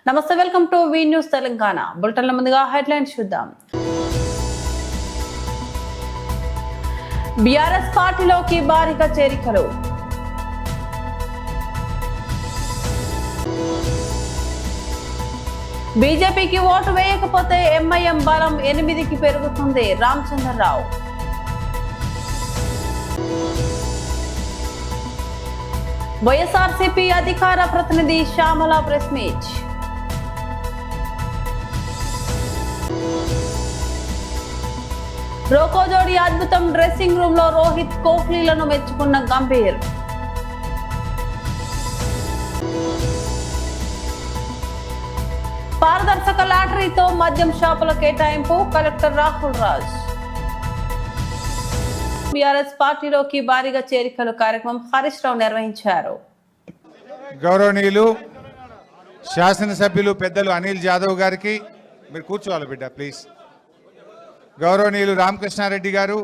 నమస్తే, welcome to V news Telangana. బులెటిన్ల ముందుగా హెడ్లైన్స్ చూద్దాం. బీఆర్ఎస్ పార్టీలోకి భారీగా చేరికలు. బీజేపీకి ఓటు వేయకపోతే ఎంఐఎం బలం 8కి పెరుగుతుంది. రామచంద్రరావు. వైఎస్ఆర్సీపీ అధికార ప్రతినిధి శ్యామల ప్రెస్ మీట్. రోకో జోడి అద్భుతం. డ్రెస్సింగ్ రూమ్ లో రోహిత్ కోహ్లీలను మెచ్చుకున్న గంభీర్. పారదర్శక లాటరీతో మద్యం షాపుల కేటాయింపు. కలెక్టర్ రాహుల్ రాజ్. బీఆర్ఎస్ పార్టీలోకి భారీగా చేరికలు కార్యక్రమం హరీష్ రావు నిర్వహించారు. గౌరవనీయులు శాసనసభ్యులు పెద్దలు అనిల్ జాదవ్ గారికి, మీరు కూర్చోవాలి బిడ్డ ప్లీజ్. గౌరవనీయులు రామకృష్ణారెడ్డి గారు,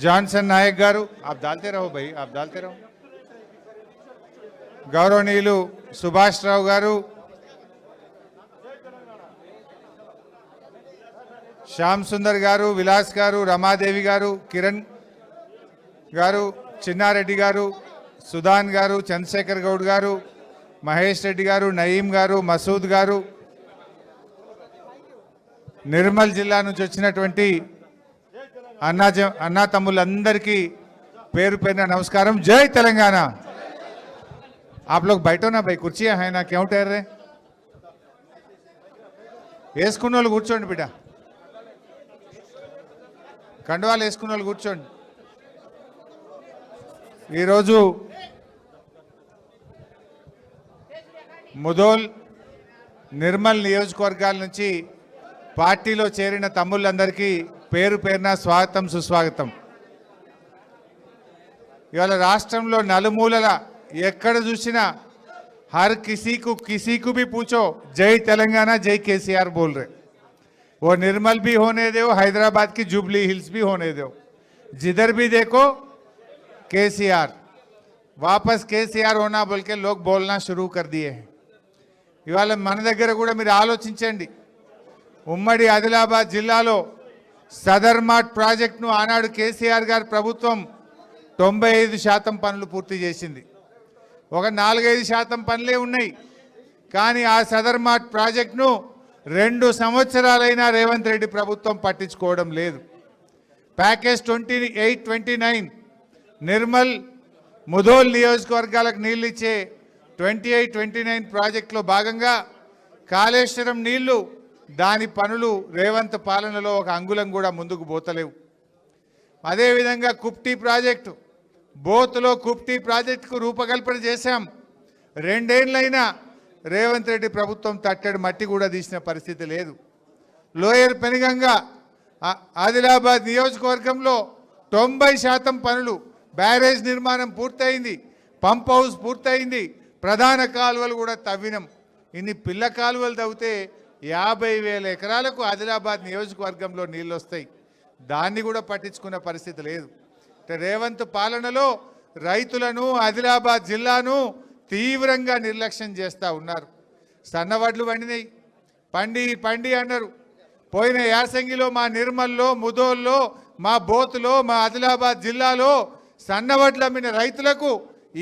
జాన్సన్ నాయక్ గారు, ఆప్ దాల్తే రహో భయ్, ఆప్ దాల్తే రహో. గౌరవనీయులు సుభాష్ రావు గారు, శ్యామ్ సుందర్ గారు, విలాస్ గారు, రమాదేవి గారు, కిరణ్ గారు, చిన్నారెడ్డి గారు, సుధాన్ గారు, చంద్రశేఖర్ గౌడ్ గారు, మహేష్ రెడ్డి గారు, నయీం గారు, మసూద్ గారు, నిర్మల్ జిల్లా నుంచి వచ్చినటువంటి అన్నా తమ్ముళ్ళందరికీ పేరు పేరున నమస్కారం. జై తెలంగాణ. आप लोग बैठो ना भाई, कुर्सियां हैं ना, क्यों ठहर रहे? వేసుకున్న వాళ్ళు కూర్చోండి బిడ్డ, కండువాలు వేసుకున్న వాళ్ళు కూర్చోండి. ఈరోజు ముదోల్, నిర్మల్ నియోజకవర్గాల నుంచి పార్టీలో చేరిన తమ్ముళ్ళందరికీ పేరు పేరున స్వాగతం, సుస్వాగతం. ఇవాళ రాష్ట్రంలో నలుమూలల ఎక్కడ చూసినా हर किसी को भी पूछो जय तेलंगाना, जय केसीआर बोल रहे. वो निर्मल भी होने दो, हैदराबाद की जुबली हिल्स भी होने दो, जिधर भी देखो केसीआर. वापस केसीआर होना बोल के लोग बोलना शुरू कर दिए हैं. ఇవాళ మన దగ్గర కూడా మీరు ఆలోచించండి. ఉమ్మడి ఆదిలాబాద్ జిల్లాలో సదర్ మార్ట్ ప్రాజెక్టును ఆనాడు కేసీఆర్ గారి ప్రభుత్వం 95% పనులు పూర్తి చేసింది. ఒక 4-5% పనులే ఉన్నాయి. కానీ ఆ సదర్ మార్ట్ ప్రాజెక్టును 2 సంవత్సరాలైనా రేవంత్ రెడ్డి ప్రభుత్వం పట్టించుకోవడం లేదు. ప్యాకేజ్ 28-29 నిర్మల్, ముదోల్ నియోజకవర్గాలకు నీళ్ళు ఇచ్చే 28-29 ప్రాజెక్టులో భాగంగా కాళేశ్వరం నీళ్లు, దాని పనులు రేవంత్ పాలనలో ఒక అంగుళం కూడా ముందుకు పోతలేవు. అదేవిధంగా కుప్టీ ప్రాజెక్టు, బోత్లో కుప్టీ ప్రాజెక్టుకు రూపకల్పన చేశాం. 2 ఏళ్ళైనా రేవంత్ రెడ్డి ప్రభుత్వం తట్టడి మట్టి కూడా తీసిన పరిస్థితి లేదు. లోయర్ పెనుగంగా ఆదిలాబాద్ నియోజకవర్గంలో 90% పనులు, బ్యారేజ్ నిర్మాణం పూర్తయింది, పంప్ హౌస్ పూర్తయింది, ప్రధాన కాలువలు కూడా తవ్వినం. ఇన్ని పిల్ల కాలువలు తవ్వితే 50,000 ఎకరాలకు ఆదిలాబాద్ నియోజకవర్గంలో నీళ్ళు వస్తాయి. దాన్ని కూడా పట్టించుకున్న పరిస్థితి లేదు. రేవంత్ పాలనలో రైతులను, ఆదిలాబాద్ జిల్లాను తీవ్రంగా నిర్లక్ష్యం చేస్తూ ఉన్నారు. సన్నవడ్లు పండినాయి, పండి అన్నారు. పోయిన యాసంగిలో మా నిర్మల్లో, ముదోల్లో, మా బోతులో, మా ఆదిలాబాద్ జిల్లాలో సన్నవడ్లు అమ్మిన రైతులకు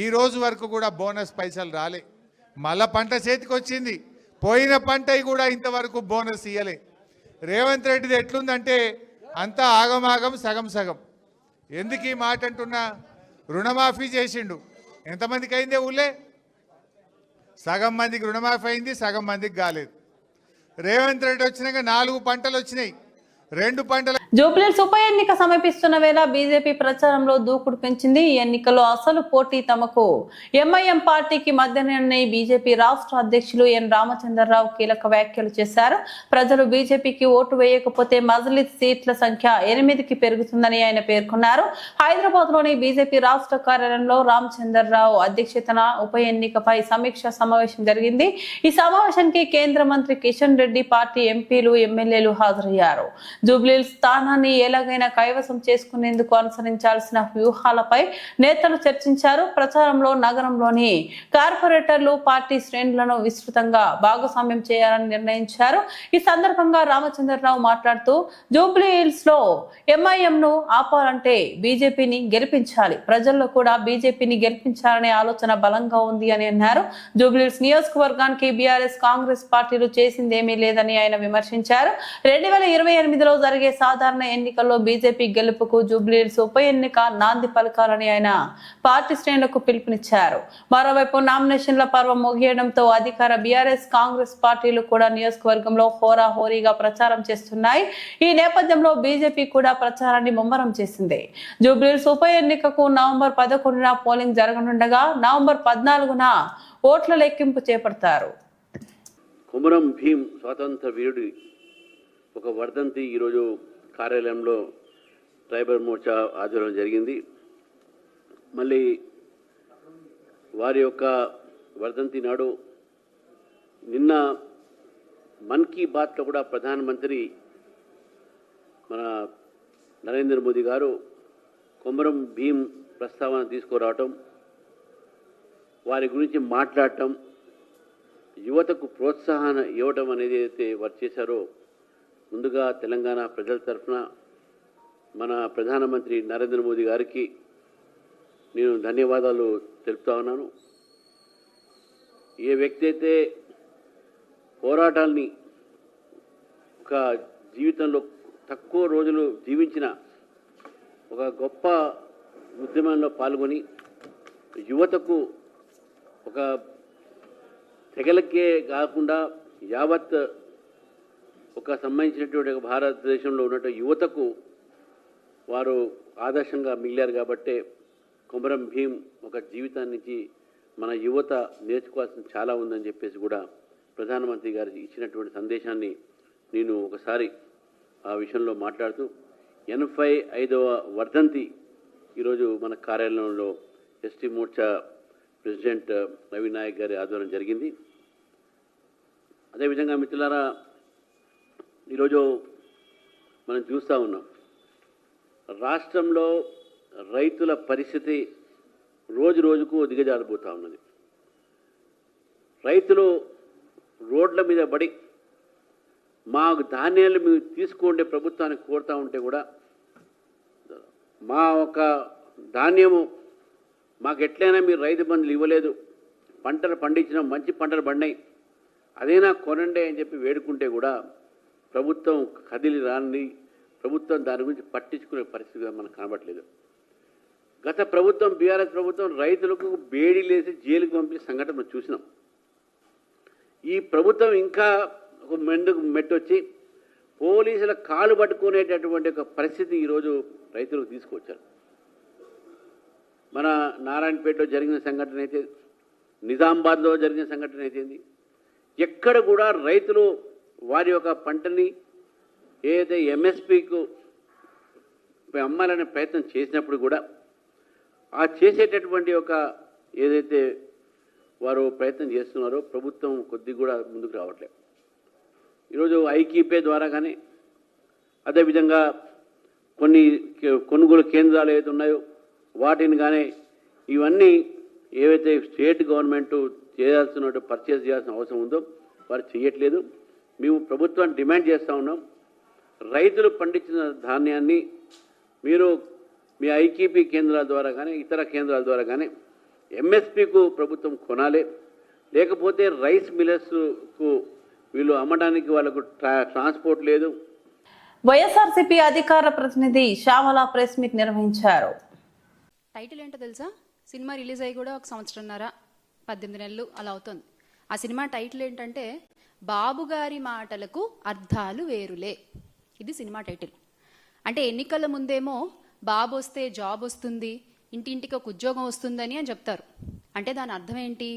ఈ రోజు వరకు కూడా బోనస్ పైసలు రాలే. మళ్ళా పంట చేతికి వచ్చింది, పోయిన పంట కూడా ఇంతవరకు బోనస్ ఇయ్యలే. రేవంత్ రెడ్డిది ఎట్లుందంటే అంతా ఆగమాగం, సగం సగం. ఎందుకు ఈ మాట అంటున్నా? రుణమాఫీ చేసిండు. ఎంతమందికి అయిందే ఊళ్ళే? సగం మందికి రుణమాఫీ అయింది, సగం మందికి కాలేదు. రేవంత్ రెడ్డి వచ్చినాక 4 పంటలు వచ్చినాయి, 2 పంటలు. జూబ్లీహిల్స్ ఉప ఎన్నిక సమీపిస్తున్న వేళ బీజేపీ ప్రచారంలో దూకుడు పెంచింది. ఈ ఎన్నికల్లో అసలు పోటీ తమకు ఎంఐఎం పార్టీకి మధ్యనే బీజేపీ రాష్ట్ర అధ్యక్షులు ఎన్ రామచంద్రరావు కీలక వ్యాఖ్యలు చేశారు. ప్రజలు బీజేపీకి ఓటు వేయకపోతే మజ్లిస్ సీట్ల సంఖ్య 8కి పెరుగుతుందని ఆయన పేర్కొన్నారు. హైదరాబాద్ లోని బీజేపీ రాష్ట్ర కార్యాలయంలో రామచంద్రరావు అధ్యక్షతన ఉప ఎన్నికపై సమీక్ష సమావేశం జరిగింది. ఈ సమావేశానికి కేంద్ర మంత్రి కిషన్ రెడ్డి, పార్టీ ఎంపీలు, ఎమ్మెల్యేలు హాజరయ్యారు. జూబ్లీహిల్స్ స్థానాన్ని ఎలాగైనా కైవసం చేసుకునేందుకు అనుసరించాల్సిన వ్యూహాలపై నేతలు చర్చించారు. ప్రచారంలో నగరంలోని కార్పొరేటర్లు పార్టీ శ్రేణులను విస్తృతంగా భాగస్వామ్యం చేయాలని నిర్ణయించారు. ఈ సందర్భంగా రామచంద్రరావు మాట్లాడుతూ జూబ్లీహిల్స్ లో ఎంఐఎం ను ఆపాలంటే బీజేపీని గెలిపించాలి, ప్రజల్లో కూడా బీజేపీని గెలిపించాలనే ఆలోచన బలంగా ఉంది అని అన్నారు. జూబ్లీహిల్స్ నియోజకవర్గానికి బీఆర్ఎస్ కాంగ్రెస్ పార్టీలు చేసిందేమీ లేదని ఆయన విమర్శించారు. 2028లో జరిగే సాధారణ ఎన్నికల్లో బీజేపీ గెలుపుకు జూబ్లీహిల్స్ ఉప ఎన్నిక నాంది పలకాలని ఆయన పార్టీ శ్రేణులకు పిలుపునిచ్చారు. మరోవైపు నామినేషన్ల పర్వం ముగియడంతో అధికార బీఆర్ఎస్ కాంగ్రెస్ పార్టీలు కూడా నియోజకవర్గంలో హోరాహోరీగా ప్రచారం చేస్తున్నాయి. ఈ నేపథ్యంలో బీజేపీ కూడా ప్రచారాన్ని ముమ్మరం చేసింది. జూబ్లీహిల్స్ ఉప ఎన్నికకు నవంబర్ 11న పోలింగ్ జరగనుండగా నవంబర్ 14న ఓట్ల లెక్కింపు చేపడతారు. కొమరం భీం స్వాతంత్ర వీరుడి ఒక వర్ధంతి ఈరోజు కార్యాలయంలో ట్రైబల్ మోర్చా ఆధ్వర్యంలో జరిగింది. మళ్ళీ వారి యొక్క వర్ధంతి నాడు నిన్న మన్ కీ బాత్లో కూడా ప్రధానమంత్రి మన నరేంద్ర మోదీ గారు కొమరం భీం ప్రస్తావన తీసుకురావటం, వారి గురించి మాట్లాడటం, యువతకు ప్రోత్సాహన ఇవ్వటం అనేది అయితే వారు చేశారో, ముందుగా తెలంగాణ ప్రజల తరఫున మన ప్రధానమంత్రి నరేంద్ర మోదీ గారికి నేను ధన్యవాదాలు తెలుపుతా ఉన్నాను. ఏ వ్యక్తి అయితే పోరాటాన్ని ఒక జీవితంలో తక్కువ రోజులు జీవించిన ఒక గొప్ప ఉద్యమంలో పాల్గొని యువతకు ఒక తెగలకే కాకుండా యావత్ ఒక సంబంధించినటువంటి భారతదేశంలో ఉన్నటువంటి యువతకు వారు ఆదర్శంగా మిగిలారు. కాబట్టే కొమరం భీం ఒక జీవితాన్ని నుంచి మన యువత నేర్చుకోవాల్సిన చాలా ఉందని చెప్పేసి కూడా ప్రధానమంత్రి గారు ఇచ్చినటువంటి సందేశాన్ని నేను ఒకసారి ఆ విషయంలో మాట్లాడుతూ 85వ వర్ధంతి ఈరోజు మన కార్యాలయంలో ఎస్టీ మోర్చా ప్రెసిడెంట్ రవి నాయక్ గారి ఆధ్వర్యం జరిగింది. అదేవిధంగా మిత్రులారా, ఈరోజు మనం చూస్తూ ఉన్నాం రాష్ట్రంలో రైతుల పరిస్థితి రోజు రోజుకు దిగజారిపోతూ ఉన్నది. రైతులు రోడ్ల మీద పడి మా ధాన్యాలు మీరు తీసుకోండి ప్రభుత్వాన్ని కోరుతూ ఉంటే కూడా మా ఒక ధాన్యము మాకు ఎట్లయినా మీరు రైతు బంధులు ఇవ్వలేదు, పంటలు పండించిన మంచి పంటలు పండినాయి, అదేనా కొనండి అని చెప్పి వేడుకుంటే కూడా ప్రభుత్వం కదిలి రాని, ప్రభుత్వం దాని గురించి పట్టించుకునే పరిస్థితిగా మనకు కనబడలేదు. గత ప్రభుత్వం బీఆర్ఎస్ ప్రభుత్వం రైతులకు బేడీలేసి జైలుకు పంపించే సంఘటన మనం చూసినాం. ఈ ప్రభుత్వం ఇంకా ఒక మెట్టొచ్చి పోలీసుల కాలు పట్టుకునేటటువంటి ఒక పరిస్థితి ఈరోజు రైతులకు తీసుకొచ్చారు. మన నారాయణపేటలో జరిగిన సంఘటన అయితే, నిజామాబాద్లో జరిగిన సంఘటన అయితే, ఎక్కడ కూడా రైతులు వారి యొక్క పంటని ఏదైతే ఎంఎస్పీకు అమ్మాలనే ప్రయత్నం చేసినప్పుడు కూడా ఆ చేసేటటువంటి ఒక ఏదైతే వారు ప్రయత్నం చేస్తున్నారో ప్రభుత్వం కొద్దిగా కూడా ముందుకు రావట్లేదు. ఈరోజు ఐకీపే ద్వారా కానీ, అదేవిధంగా కొన్ని కొనుగోలు కేంద్రాలు ఏవైతే ఉన్నాయో వాటిని కానీ ఇవన్నీ ఏవైతే స్టేట్ గవర్నమెంట్ చేయాల్సిన పర్చేస్ చేయాల్సిన అవసరం ఉందో వారు చేయట్లేదు. మేము ప్రభుత్వాన్ని డిమాండ్ చేస్తూ ఉన్నాం, రైతులు పండించిన ధాన్యాన్ని మీరు మీ ఐకీపీ కేంద్రాల ద్వారా కానీ ఇతర కేంద్రాల ద్వారా కానీ ఎంఎస్పీకు ప్రభుత్వం కొనాలి, లేకపోతే రైస్ మిల్లర్స్కు వీళ్ళు అమ్మడానికి వాళ్ళకు ట్రాన్స్పోర్ట్ లేదు. వైఎస్ఆర్సీపీ అధికార ప్రతినిధి శ్యామల ప్రెస్ మీట్ నిర్వహించారు. టైటిల్ ఏంటో తెలుసా? సినిమా రిలీజ్ అయ్యి కూడా 1 సంవత్సరంన్నర 18 నెలలు అలా అవుతుంది. ఆ సినిమా టైటిల్ ఏంటంటే బాబు గారి మాటలకు అర్థాలు వేరులే. ఇది సినిమా టైటిల్. అంటే ఎన్నికల ముందేమో బాబు వస్తే జాబ్ వస్తుంది, ఇంటింటికి ఒక ఉద్యోగం వస్తుందని అని చెప్తారు. అంటే దాని అర్థం ఏంటి?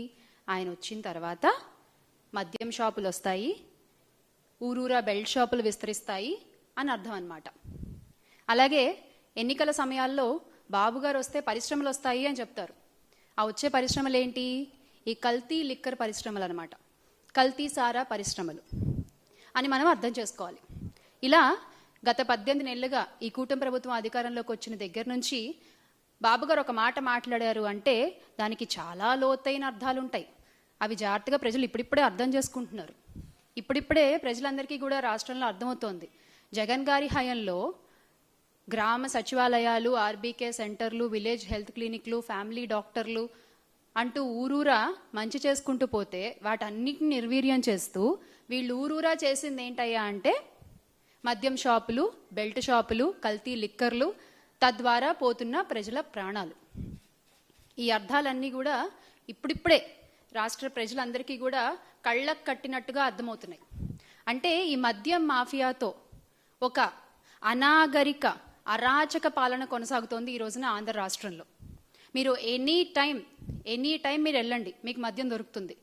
ఆయన వచ్చిన తర్వాత మద్యం షాపులు వస్తాయి, ఊరూరా బెల్ట్ షాపులు విస్తరిస్తాయి అని అర్థం అన్నమాట. అలాగే ఎన్నికల సమయాల్లో బాబుగారు వస్తే పరిశ్రమలు వస్తాయి అని చెప్తారు. ఆ వచ్చే పరిశ్రమలు ఏంటి? ఈ కల్తీ లిక్కర్ పరిశ్రమలు అన్నమాట, కల్తీ సారా పరిశ్రమలు అని మనం అర్థం చేసుకోవాలి. ఇలా గత 18 నెలలుగా ఈ కూటమి ప్రభుత్వం అధికారంలోకి వచ్చిన దగ్గర నుంచి బాబు గారు ఒక మాట మాట్లాడారు అంటే దానికి చాలా లోతైన అర్థాలు ఉంటాయి. అవి జాగ్రత్తగా ప్రజలు ఇప్పుడిప్పుడే అర్థం చేసుకుంటున్నారు. ఇప్పుడిప్పుడే ప్రజలందరికీ కూడా రాష్ట్రంలో అర్థమవుతోంది. జగన్ గారి హయాంలో గ్రామ సచివాలయాలు, ఆర్బీకే సెంటర్లు, విలేజ్ హెల్త్ క్లినిక్లు, ఫ్యామిలీ డాక్టర్లు అంటూ ఊరూరా మంచి చేసుకుంటూ పోతే వాటన్నిటిని నిర్వీర్యం చేస్తూ వీళ్ళు ఊరూరా చేసింది ఏంటయ్యా అంటే మద్యం షాపులు, బెల్ట్ షాపులు, కల్తీ లిక్కర్లు, తద్వారా పోతున్న ప్రజల ప్రాణాలు. ఈ అర్థాలన్నీ కూడా ఇప్పుడిప్పుడే రాష్ట్ర ప్రజలందరికీ కూడా కళ్ళకు కట్టినట్టుగా అర్థమవుతున్నాయి. అంటే ఈ మద్యం మాఫియాతో ఒక అనాగరిక అరాచక పాలన కొనసాగుతోంది ఈ రోజున ఆంధ్ర రాష్ట్రంలో. మీరు ఎనీ టైం మీరు వెళ్ళండి, మీకు మద్యం దొరుకుతుంది.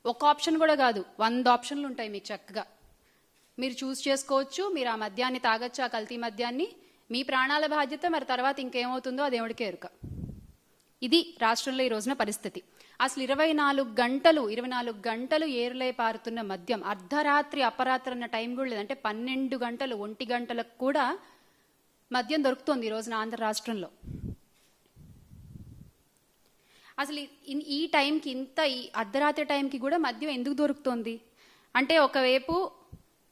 ఒక ఆప్షన్ కూడా కాదు, 100 ఆప్షన్లు ఉంటాయి మీకు. చక్కగా మీరు చూస్ చేసుకోవచ్చు. మీరు ఆ మద్యాన్ని తాగొచ్చు, ఆ కల్తీ మద్యాన్ని. మీ ప్రాణాల బాధ్యత. మరి తర్వాత ఇంకేమవుతుందో అది దేవుడికే ఎరుక. ఇది రాష్ట్రంలో ఈ రోజున పరిస్థితి. అసలు 24 గంటలు ఏరులై పారుతున్న మద్యం, అర్ధరాత్రి అపరాత్రి అన్న టైం కూడా లేదు. అంటే 12 గంటలు, 1 గంటలకు కూడా మద్యం దొరుకుతుంది ఈ రోజున ఆంధ్ర రాష్ట్రంలో. అసలు ఈ టైంకి, ఈ అర్ధరాత్రి టైంకి కూడా మద్యం ఎందుకు దొరుకుతోంది అంటే ఒకవైపు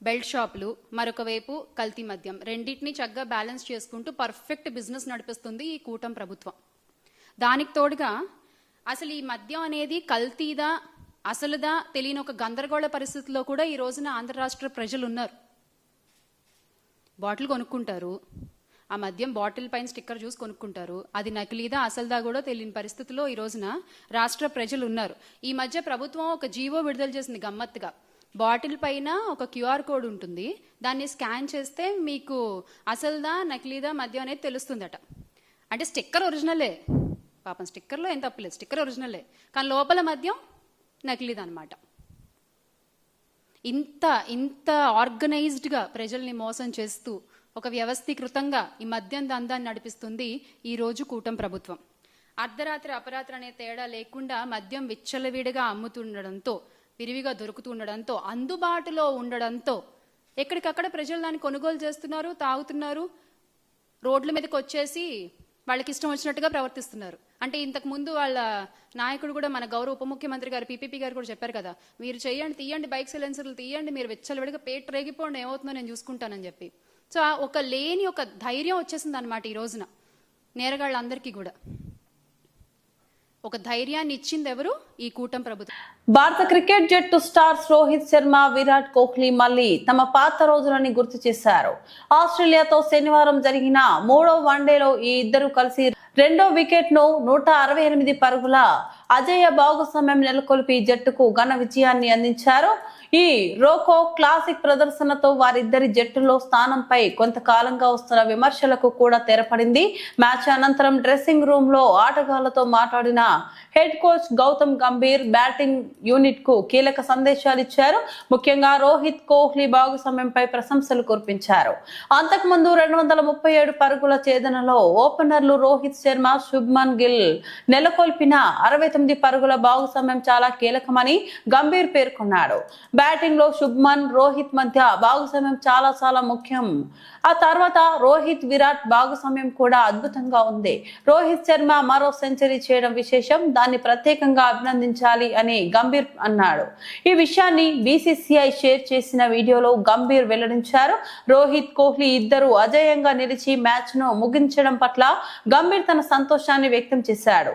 బెల్ట్ షాపులు, మరొక వైపు కల్తీ మద్యం, రెండింటినీ చక్కగా బ్యాలెన్స్ చేసుకుంటూ పర్ఫెక్ట్ బిజినెస్ నడిపిస్తుంది ఈ కూటమి ప్రభుత్వం. దానికి తోడుగా అసలు ఈ మద్యం అనేది కల్తీదా అసలుదా తెలియని ఒక గందరగోళ పరిస్థితిలో కూడా ఈ రోజున ఆంధ్ర రాష్ట్ర ప్రజలు ఉన్నారు. బాటిల్ కొనుక్కుంటారు, ఆ మద్యం బాటిల్ పైన స్టిక్కర్ చూసి కొనుక్కుంటారు. అది నకిలీదా అసలుదా కూడా తెలియని పరిస్థితిలో ఈ రోజున రాష్ట్ర ప్రజలు ఉన్నారు. ఈ మధ్య ప్రభుత్వం ఒక జీవో విడుదల చేసింది గమ్మత్తుగా. బాటిల్ పైన ఒక క్యూఆర్ కోడ్ ఉంటుంది, దాన్ని స్కాన్ చేస్తే మీకు అసలుదా నకిలీదా మద్యం అనేది తెలుస్తుందట. అంటే స్టిక్కర్ ఒరిజినలే, పాపం స్టిక్కర్లో ఏం తప్పలేదు, స్టిక్కర్ ఒరిజినలే, కానీ లోపల మద్యం నకిలీదా అనమాట. ఇంత ఆర్గనైజ్డ్గా ప్రజల్ని మోసం చేస్తూ ఒక వ్యవస్థీకృతంగా ఈ మద్యం దందాన్ని నడిపిస్తుంది ఈరోజు కూటమి ప్రభుత్వం. అర్ధరాత్రి అపరాత్రి అనే తేడా లేకుండా మద్యం విచ్చలవిడిగా అమ్ముతుండడంతో, విరివిగా దొరుకుతుండడంతో, అందుబాటులో ఉండడంతో ఎక్కడికక్కడ ప్రజలు దాన్ని కొనుగోలు చేస్తున్నారు, తాగుతున్నారు, రోడ్ల మీదకి వచ్చేసి వాళ్ళకి ఇష్టం వచ్చినట్టుగా ప్రవర్తిస్తున్నారు. అంటే ఇంతకు ముందు వాళ్ళ నాయకుడు కూడా, మన గౌరవ ఉప ముఖ్యమంత్రి గారు, పీపీపీ గారు కూడా చెప్పారు కదా, మీరు తీయండి బైక్ సైలెన్సర్లు తీయండి, మీరు విచ్చలవిడిగా పేట రేగిపోండి, ఏమవుతుందో నేను చూసుకుంటానని చెప్పి. సో ఒక ధైర్యం వచ్చేసింది అనమాట ఈ రోజున నేరగాళ్ళందరికీ కూడా. ఒక ధైర్యాన్ని ఇచ్చింది ఎవరు? ఈ కూటమి ప్రభుత్వం. భారత క్రికెట్ జట్టు స్టార్స్ రోహిత్ శర్మ, విరాట్ కోహ్లీ మళ్లీ తమ పాత రోజులని గుర్తు చేశారు. ఆస్ట్రేలియాతో శనివారం జరిగిన 3వ వన్డేలో ఈ ఇద్దరు కలిసి 2వ వికెట్ ను 168 పరుగుల అజేయ భాగస్వామ్యం నెలకొల్పి జట్టుకు ఘన విజయాన్ని అందించారు. ఈ రోకో క్లాసిక్ ప్రదర్శనతో వారిద్దరి జట్టులో స్థానంపై కొంతకాలంగా వస్తున్న విమర్శలకు కూడా తెరపడింది. మ్యాచ్ అనంతరం డ్రెస్సింగ్ రూమ్ లో ఆటగాళ్లతో మాట్లాడిన head coach Gautam Gambhir batting unit కు కీలక సందేశాలు ఇచ్చారు. ముఖ్యంగా రోహిత్ కోహ్లీ భాగస్వామ్యంపై ప్రశంసలు కురిపించారు. అంతకుముందు 237 పరుగుల ఛేదనలో ఓపెనర్లు రోహిత్ శర్మ, శుభ్మన్ గిల్ నెలకొల్పిన 69 పరుగుల భాగస్వామ్యం చాలా కీలకమని గంభీర్ పేర్కొన్నాడు. బ్యాటింగ్ లో శుభ్మన్, రోహిత్ మధ్య భాగస్వామ్యం చాలా ముఖ్యం. ఆ తర్వాత రోహిత్, విరాట్ భాగస్వామ్యం కూడా అద్భుతంగా ఉంది. రోహిత్ శర్మ మరో సెంచరీ చేయడం విశేషం, దాన్ని ప్రత్యేకంగా అభినందించాలి అని గంభీర్ అన్నాడు. ఈ విషయాన్ని బీసీసీఐ షేర్ చేసిన వీడియోలో గంభీర్ వెల్లడించారు. రోహిత్, కోహ్లీ ఇద్దరు అజేయంగా నిలిచి మ్యాచ్ ను ముగించడం పట్ల గంభీర్ తన సంతోషాన్ని వ్యక్తం చేశాడు.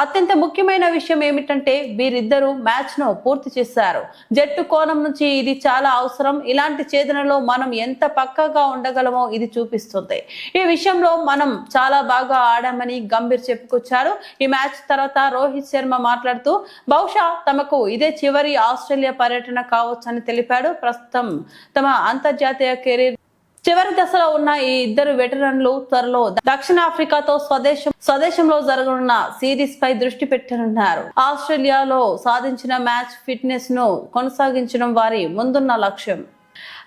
అత్యంత ముఖ్యమైన విషయం ఏమిటంటే వీరిద్దరూ మ్యాచ్ ను పూర్తి చేశారు. జట్టు కోణం నుంచి ఇది చాలా అవసరం. ఇలాంటి ఛేదనలో మనం ఎంత పక్కాగా ఉండగలమో ఇది చూపిస్తుంది. ఈ విషయంలో మనం చాలా బాగా ఆడామని గంభీర్ చెప్పుకొచ్చారు. ఈ మ్యాచ్ తర్వాత రోహిత్ శర్మ మాట్లాడుతూ బహుశా తమకు ఇదే చివరి ఆస్ట్రేలియా పర్యటన కావచ్చని తెలిపాడు. ప్రస్తుతం తమ అంతర్జాతీయ కెరీర్ చివరి దశలో ఉన్న ఈ ఇద్దరు వెటరన్లు త్వరలో దక్షిణాఫ్రికాతో స్వదేశంలో జరగనున్న సిరీస్ పై దృష్టి పెట్టనున్నారు. ఆస్ట్రేలియాలో సాధించిన మ్యాచ్ ఫిట్నెస్ ను కొనసాగించడం వారి ముందున్న లక్ష్యం.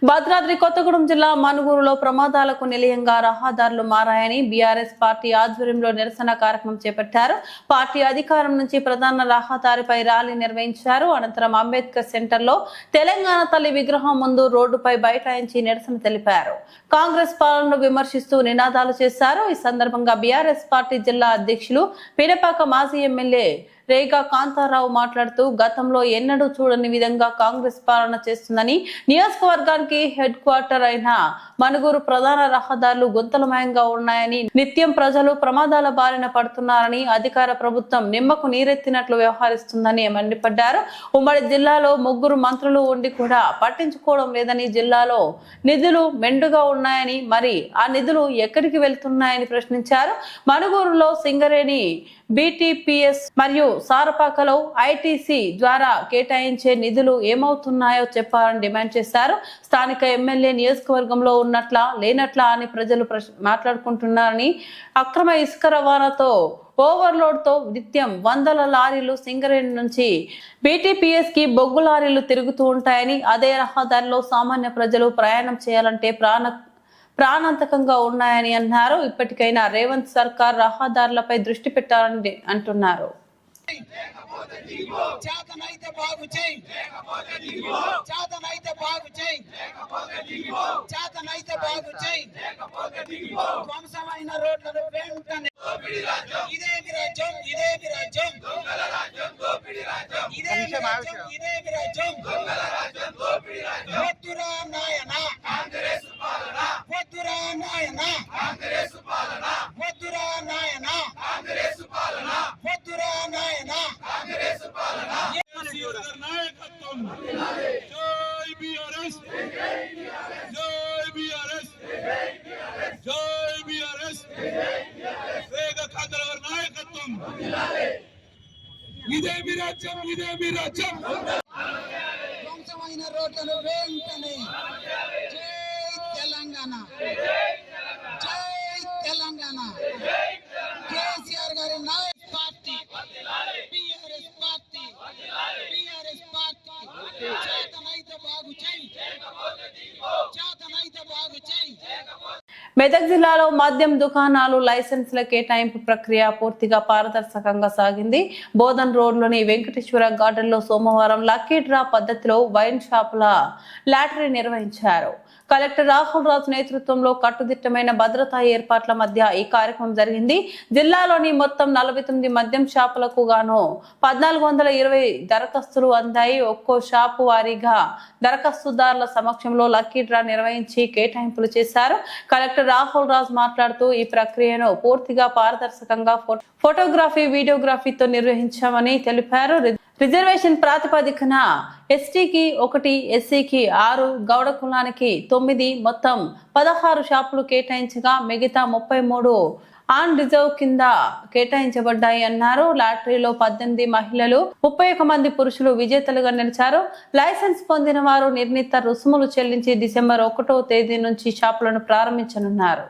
భద్రాద్రి కొత్తగూడెం జిల్లా మనుగూరులో ప్రమాదాలకు నిలయంగా రహదారులు మారాయని బీఆర్ఎస్ పార్టీ ఆధ్వర్యంలో నిరసన కార్యక్రమం చేపట్టారు. పార్టీ అధికారం నుంచి ప్రధాన రహదారిపై ర్యాలీ నిర్వహించారు. అనంతరం అంబేద్కర్ సెంటర్ లో తెలంగాణ తల్లి విగ్రహం ముందు రోడ్డుపై బైఠాయించి నిరసన తెలిపారు. కాంగ్రెస్ పాలనను విమర్శిస్తూ నినాదాలు చేశారు. ఈ సందర్భంగా బీఆర్ఎస్ పార్టీ జిల్లా అధ్యక్షులు పినపాక మాజీ ఎమ్మెల్యే రేగా కాంతారావు మాట్లాడుతూ గతంలో ఎన్నడూ చూడని విధంగా కాంగ్రెస్ పాలన చేస్తుందని, నియోజకవర్గానికి హెడ్ క్వార్టర్ అయిన మనుగూరు ప్రధాన రహదారులు గుంతలమయంగా ఉన్నాయని, నిత్యం ప్రజలు ప్రమాదాల బారిన పడుతున్నారని, అధికార ప్రభుత్వం నిమ్మకు నీరెత్తినట్లు వ్యవహరిస్తుందని మండిపడ్డారు. ఉమ్మడి జిల్లాలో 3 మంత్రులు ఉండి కూడా పట్టించుకోవడం లేదని, జిల్లాలో నిధులు మెండుగా ఉన్నాయని, మరి ఆ నిధులు ఎక్కడికి వెళ్తున్నాయని ప్రశ్నించారు. మనుగూరులో సింగరేణి, BTPS మరియు సారపాకలో ITC ద్వారా కేటాయించే నిధులు ఏమవుతున్నాయో చెప్పాలని డిమాండ్ చేశారు. స్థానిక ఎమ్మెల్యే నియోజకవర్గంలో ఉన్నట్లా లేనట్లా అని ప్రజలు మాట్లాడుకుంటున్నారని, అక్రమ ఇసుక రవాణాతో ఓవర్లోడ్ తో నిత్యం వందల లారీలు సింగరేణి నుంచి BTPS కి బొగ్గు లారీలు తిరుగుతూ ఉంటాయని, అదే రహదారిలో సామాన్య ప్రజలు ప్రయాణం చేయాలంటే ప్రాణాంతకంగా ఉన్నాయని అన్నారు. ఇప్పటికైనా రేవంత్ సర్కార్ రహదారులపై దృష్టి పెట్టాలని అంటున్నారు. ధ్వంసమైన రోడ్లను వెంటనే జై తెలంగాణ, జై తెలంగాణ. కేసీఆర్ గారి నాయక పార్టీ బీఆర్ఎస్ పార్టీ చేతనైతే బాగు చేయి, చేతనైతే బాగు చేయి. మెదక్ జిల్లాలో మద్యం దుకాణాలు లైసెన్సుల కేటాయింపు ప్రక్రియ పూర్తిగా పారదర్శకంగా సాగింది. బోధన్ రోడ్లోని వెంకటేశ్వర గార్డెన్ లో సోమవారం లక్కీ డ్రా పద్ధతిలో వైన్ షాపుల లాటరీ నిర్వహించారు. కలెక్టర్ రాహుల్ రాజ్ నేతృత్వంలో కట్టుదిట్టమైన భద్రతా ఏర్పాట్ల మధ్య ఈ కార్యక్రమం జరిగింది. జిల్లాలోని మొత్తం 49 మద్యం షాపులకు గాను 1420 దరఖాస్తులు అందాయి. ఒక్కో షాపు వారీగా దరఖాస్తుదారుల సమక్షంలో లక్కీ డ్రా నిర్వహించి కేటాయింపులు చేశారు. కలెక్టర్ రాహుల్ రాజ్ మాట్లాడుతూ ఈ ప్రక్రియను పూర్తిగా పారదర్శకంగా ఫోటోగ్రఫీ, వీడియోగ్రఫీతో నిర్వహించామని తెలిపారు. రిజర్వేషన్ ప్రాతిపదికన ఎస్టీకి 1, ఎస్సీకి 6, గౌడ కులానికి 9, మొత్తం 16 షాపులు కేటాయించగా మిగతా 33 ఆన్ రిజర్వ్ కింద కేటాయించబడ్డాయి అన్నారు. లాటరీలో 18 మహిళలు, 31 మంది పురుషులు విజేతలుగా నిలిచారు. లైసెన్స్ పొందిన వారు నిర్ణీత రుసుములు చెల్లించి డిసెంబర్ 1వ తేదీ నుంచి షాపులను ప్రారంభించనున్నారు.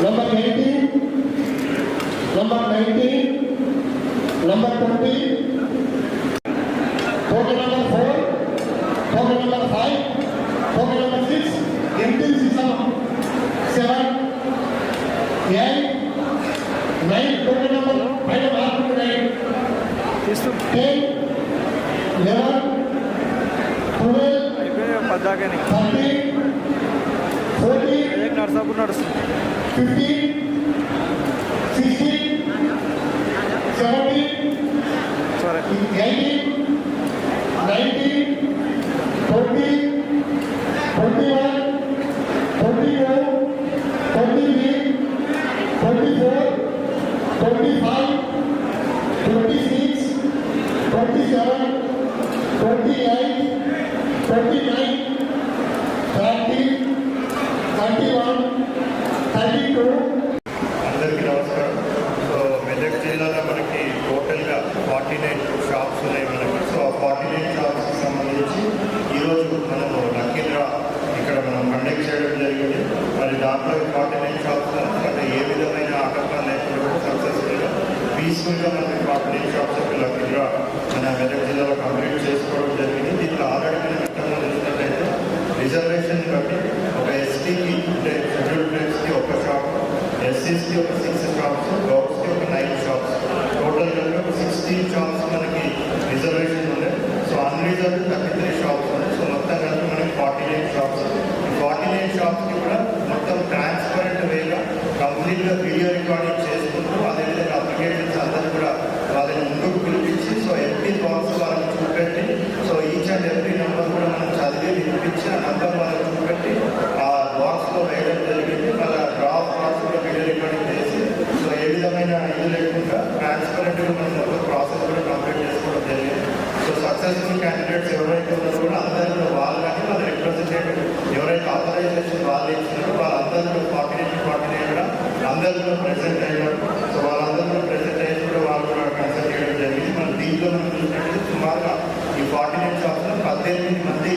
Number 18, number 19, number 20, total number 4, total number 5, total number 6, empty 7, 8, 9, total number 5 after 9, 10, 11, 12, 13, 14, 15, 16, 17, 18, 19, 20, 21, 22, 23, 24, 25, 26, 27, 28, 29, 30, 31, 32. అందరికీ నమస్కారం. సో మెదక్ జిల్లాలో మనకి టోటల్గా 49 షాప్స్ ఉన్నాయి మనకి. సో ఆ 49 షాప్స్కి సంబంధించి ఈరోజు మనము లక్కీ డ్రా ఇక్కడ మనం కండక్ట్ చేయడం జరిగింది. మరి దాంట్లో 49 షాప్స్ అంటే ఏ విధమైన ఆటంకాలు లేకుండా సక్సెస్ఫుల్గా పీస్ఫుల్గా మనకి 49 షాప్స్ లక్కీ డ్రా మన మెదక్ జిల్లాలో కంప్లీట్ చేసుకోవడం జరిగింది. దీంట్లో ఆల్రెడీ మనం ఇంతకుముందు చూసినట్లయితే రిజర్వేషన్ బట్టి ఒక ఎస్టీకి అంటే షెడ్యూల్ ట్రైబ్స్కి ఒక షాప్, ఎస్సీస్కి ఒక 6 షాప్స్, గౌడ్స్కి ఒక 9 షాప్స్, టోటల్ కలిపి ఒక 16 షాప్స్ మనకి అన్రిజర్వ్డ్ 33 షాప్స్ ఉన్నాయి. సో మొత్తం కలిపి మనకి 49 షాప్స్. ఈ 49 షాప్స్కి కూడా మొత్తం ట్రాన్స్పరెంట్ వేగా కంప్లీట్గా వీడియో రికార్డింగ్ చేసుకుంటూ అదేవిధంగా అప్లికేషన్స్ అందరూ కూడా వాళ్ళని ముందుకు పిలిపించి సో ఎంపీ బాక్స్ వాళ్ళని చూపెట్టి so each and every number కూడా మనం చదివి వినిపించి ఆ నెంబర్ వాళ్ళని చూపెట్టి ఆ బాక్స్లో వేయడం జరిగింది. వాళ్ళ డ్రాప్ బాక్స్ కూడా వీడియో రికార్డింగ్ చేసి సో ఏ విధమైన ఇది లేకుండా ట్రాన్స్పరెంట్గా మనం మొత్తం ప్రాసెస్ కూడా కంప్లీట్ చేసుకోవడం జరిగింది. సో సక్సెస్ఫుల్ క్యాండిడేట్స్ ఎవరైతే ఉన్నారో కూడా అందరూ కూడా వాళ్ళు కానీ వాళ్ళ రిప్రజెంటేటివ్ ఎవరైతే ఆథరైజేషన్ వాళ్ళు ఇచ్చినారో వాళ్ళందరూ 49 కూడా అందరూ కూడా ప్రెసెంట్ అయ్యారు. సో వాళ్ళందరూ కూడా ప్రెసెంట్ అయ్యి కూడా వాళ్ళు కూడా కన్సల్ట్ చేయడం జరిగింది. మన దీంట్లో మనం చూసినట్లయితే సుమారుగా ఈ 49 షాప్స్లో 18 మంది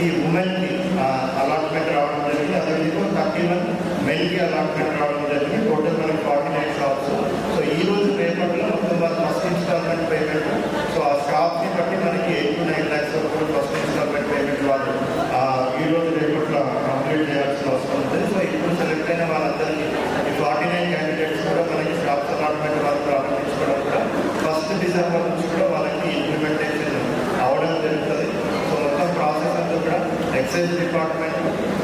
ఈ ఉమెన్కి అలాట్మెంట్ రావడం జరిగింది. అదేవిధంగా 31 మెన్కి అలాట్మెంట్ రావడం జరిగింది. టోటల్ మనకి 49 షాప్స్. సో ఈ రోజు పేపర్లో మొత్తం వాళ్ళు ఫస్ట్ ఇన్స్టాల్మెంట్ పేమెంట్ సో ఆ షాప్ని బట్టి మనకి 8 to 9 lakhs వరకు ఫస్ట్ ఇన్స్టాల్మెంట్ పేమెంట్ వాళ్ళు ఈ రోజు రేపట్లో కంప్లీట్ చేయాల్సిన అవసరం ఉంది. సో ఇప్పుడు సెలెక్ట్ అయిన వాళ్ళందరికీ ఈ 49 క్యాండిడేట్స్ కూడా మనకి షాప్స్ అలాట్మెంట్ వాళ్ళు ప్రారంభించుకోవడం కూడా 1st డిసెంబర్ నుంచి కూడా వాళ్ళకి ఇంప్లిమెంటేషన్ అవడం జరుగుతుంది. సో మొత్తం ప్రాసెస్ అంతా కూడా ఎక్సైజ్ డిపార్ట్మెంట్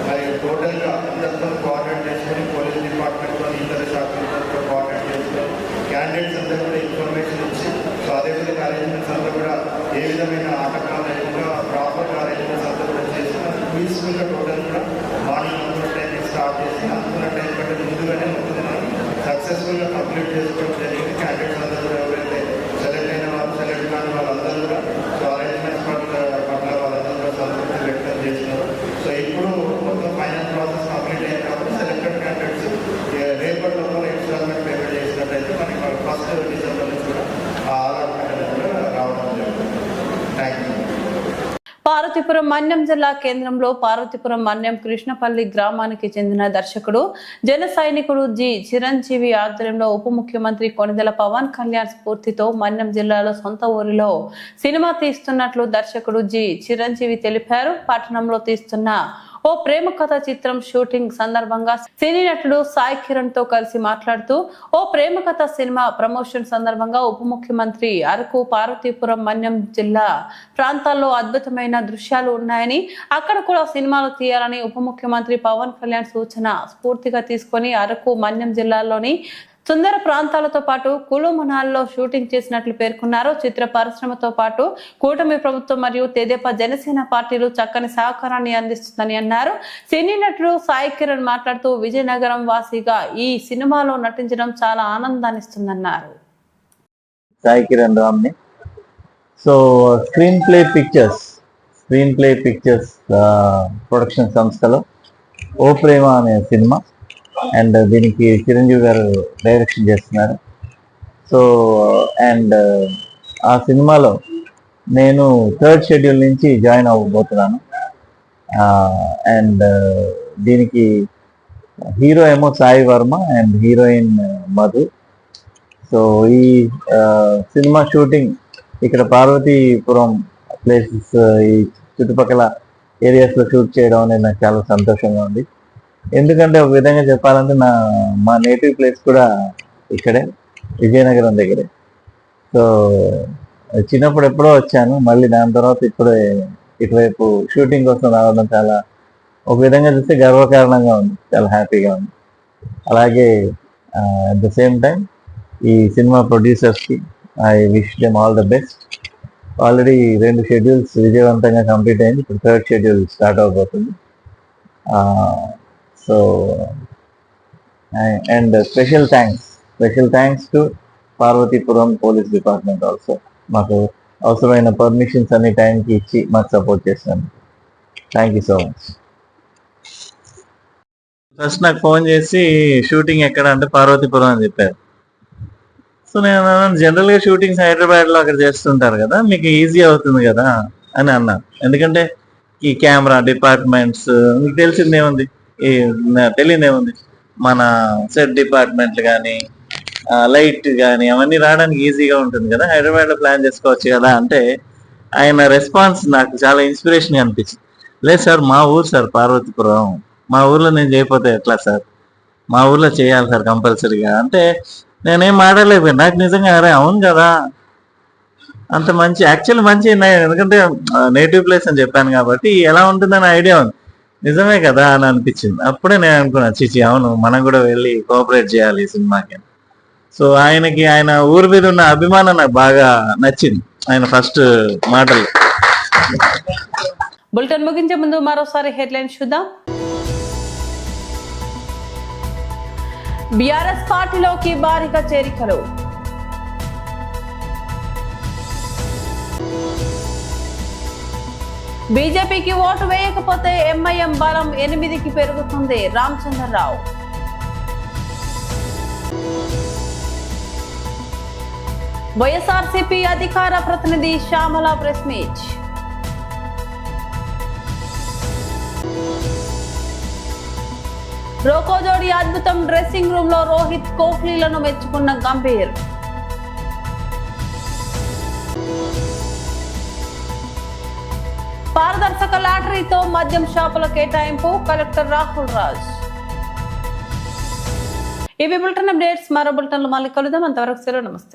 మరి టోటల్గా అందరితో కోఆర్డినేట్ చేసుకొని పోలీస్ డిపార్ట్మెంట్తో ఇతర శాఖలతో కోఆర్డినేట్ చేసుకొని క్యాండిడేట్స్ అందరూ కూడా ఇన్ఫర్మేషన్ ఇచ్చి సో అదేవిధంగా అరేంజ్మెంట్స్ అంతా కూడా ఏ విధమైన ఆటంకాలు లేకుండా ప్రాపర్గా అరేంజ్మెంట్స్ అంతా కూడా చేసి మనం పీస్ఫుల్గా టోటల్ కూడా మార్నింగ్ అనుకున్న టైంకి స్టార్ట్ చేసి అనుకున్న టైం కంటే ముందుగానే మొత్తం మనం సక్సెస్ఫుల్గా కంప్లీట్ చేసుకోవడం జరిగింది. క్యాండిడేట్స్ అందరూ కూడా ఎవరైతే సెలెక్ట్ అయిన వాళ్ళు సెలెక్ట్ కాని వాళ్ళందరూ కూడా సో అరేంజ్మెంట్స్ పట్ల వాళ్ళందరూ కూడా సంతృప్తి వ్యక్తం చేసినారు. సో ఇప్పుడు మొత్తం ఫైనల్ ప్రాసెస్ కంప్లీట్ అయ్యింది కాబట్టి సెలెక్టెడ్ క్యాండిడేట్స్ రేపటి లోపల ఇన్స్టాల్మెంట్ పేమెంట్ చేసినట్టయితే మనకి 1st డిసెంబర్ నుంచి కూడా ఆ అలాట్మెంట్ అనేది కూడా రావడం జరుగుతుంది. Thank you. పార్వతీపురం మన్యం జిల్లా కేంద్రంలో పార్వతీపురం మన్యం కృష్ణపల్లి గ్రామానికి చెందిన దర్శకుడు జన సైనికుడు జి చిరంజీవి ఆధ్వర్యంలో ఉప ముఖ్యమంత్రి కొణిదెల పవన్ కళ్యాణ్ స్ఫూర్తితో మన్యం జిల్లాలో సొంత ఊరిలో సినిమా తీస్తున్నట్లు దర్శకుడు జి చిరంజీవి తెలిపారు. పట్టణంలో తీస్తున్న ఓ ప్రేమ కథ చిత్రం షూటింగ్ సందర్భంగా సినీ నటుడు సాయి కిరణ్ తో కలిసి మాట్లాడుతూ ఓ ప్రేమ కథ సినిమా ప్రమోషన్ సందర్భంగా ఉప ముఖ్యమంత్రి అరకు పార్వతీపురం మన్యం జిల్లా ప్రాంతాల్లో అద్భుతమైన దృశ్యాలు ఉన్నాయని అక్కడ కూడా సినిమాలు తీయాలని ఉప ముఖ్యమంత్రి పవన్ కళ్యాణ్ సూచన స్ఫూర్తిగా తీసుకొని అరకు మన్యం జిల్లాలోని సుందర ప్రాంతాలతో పాటు కులుమనాల్లో షూటింగ్ చేసినట్లు పేర్కొన్నారు. చిత్ర పరిశ్రమతో పాటు కూటమి ప్రభుత్వం మరియు తెదేపా జనసేన పార్టీలు చక్కని సహకారాన్ని అందిస్తుందని అన్నారు. సినీ నటుడు సాయి కిరణ్ మాట్లాడుతూ విజయనగరం వాసిగా ఈ సినిమాలో నటించడం చాలా ఆనందాన్నిస్తుందన్నారు. సాయి కిరణ్ రామ్ని. So screen play pictures production సంస్థలో ఓ ప్రేమ అనే సినిమా అండ్ దీనికి చిరంజీవి గారు డైరెక్షన్ చేస్తున్నారు. సో అండ్ ఆ సినిమాలో నేను 3rd షెడ్యూల్ నుంచి జాయిన్ అవ్వబోతున్నాను. అండ్ దీనికి హీరో ఏమో Sai Varma and heroine Madhu. So ఈ సినిమా షూటింగ్ ఇక్కడ పార్వతీపురం ప్లేసెస్ ఈ చుట్టుపక్కల ఏరియాస్లో షూట్ చేయడం అనేది నాకు చాలా సంతోషంగా ఉంది. ఎందుకంటే ఒక విధంగా చెప్పాలంటే మా నేటివ్ ప్లేస్ కూడా ఇక్కడే విజయనగరం దగ్గరే. సో చిన్నప్పుడు ఎప్పుడో వచ్చాను, మళ్ళీ దాని తర్వాత ఇప్పుడే ఇటువైపు షూటింగ్ కోసం రావడం చాలా ఒక విధంగా చూస్తే గర్వకారణంగా ఉంది, చాలా హ్యాపీగా ఉంది. అలాగే అట్ ద సేమ్ టైం ఈ సినిమా ప్రొడ్యూసర్స్కి I wish them all the best. Already 2 schedules విజయవంతంగా కంప్లీట్ అయింది, ఇప్పుడు 3rd షెడ్యూల్ స్టార్ట్ అవబోతుంది. So and special thanks to Parvathipuram police department also. మాకు అవసరమైన పర్మిషన్స్ అన్ని టైంకి ఇచ్చి మాకు సపోర్ట్ చేస్తాను. Thank you so much. First నాకు ఫోన్ చేసి షూటింగ్ ఎక్కడ అంటే పార్వతీపురం అని చెప్పారు. సో నేను జనరల్గా షూటింగ్స్ హైదరాబాద్లో అక్కడ చేస్తుంటారు కదా, మీకు ఈజీ అవుతుంది కదా అని అన్నాను. ఎందుకంటే ఈ కెమెరా డిపార్ట్మెంట్స్ మీకు తెలిసిందేముంది, తెలియదేముంది, మన సెట్ డిపార్ట్మెంట్లు కానీ లైట్ కానీ అవన్నీ రావడానికి ఈజీగా ఉంటుంది కదా, హైదరాబాద్లో ప్లాన్ చేసుకోవచ్చు కదా అంటే ఆయన రెస్పాన్స్ నాకు చాలా ఇన్స్పిరేషన్గా అనిపించింది. లేదు సార్, మా ఊరు సార్ పార్వతీపురం, మా ఊర్లో నేను చేయకపోతే ఎట్లా సార్, మా ఊర్లో చేయాలి సార్ కంపల్సరీగా అంటే నేనేం మాట్లాడలేకపోయాను. నాకు నిజంగా అరే అవును కదా, అంత మంచి యాక్చువల్ మంచి ఎందుకంటే నేటివ్ ప్లేస్ అని చెప్పాను కాబట్టి ఎలా ఉంటుందని ఐడియా ఉంది. నిజమే కదా అని అనిపించింది. అప్పుడే నేను అనుకున్నాను, చిచి అవును మనం కూడా వెళ్ళి కోఆపరేట్ చేయాలి ఈ సినిమాకి. సో ఆయనకి ఆయన ఊరి మీద ఉన్న అభిమానం నాకు బాగా నచ్చింది ఆయన ఫస్ట్ మాటలు. బులెటిన్ ముగించే ముందు మరోసారి హెడ్లైన్స్ చూద్దాం. బీఆర్ఎస్ పార్టీలోకి భారీగా చేరికలు. బీజేపీకి ఓటు వేయకపోతే ఎంఐఎం బలం 8కి పెరుగుతుంది రామచంద్రరావు. వైఎస్ఆర్సీపీ అధికార ప్రతినిధి శ్యామల ప్రెస్ మీట్. రోకో జోడి అద్భుతం, డ్రెస్సింగ్ రూమ్ లో రోహిత్ కోహ్లీలను మెచ్చుకున్న గంభీర్. పారదర్శక లాటరీతో మద్యం షాపుల కేటాయింపు, కలెక్టర్ రాహుల్ రాజ్. ఇవి బులెటిన్ అప్డేట్స్. మరో బులెటిన్లో మళ్ళీ కలుద్దాం. అంతవరకు సెలవు. నమస్తే.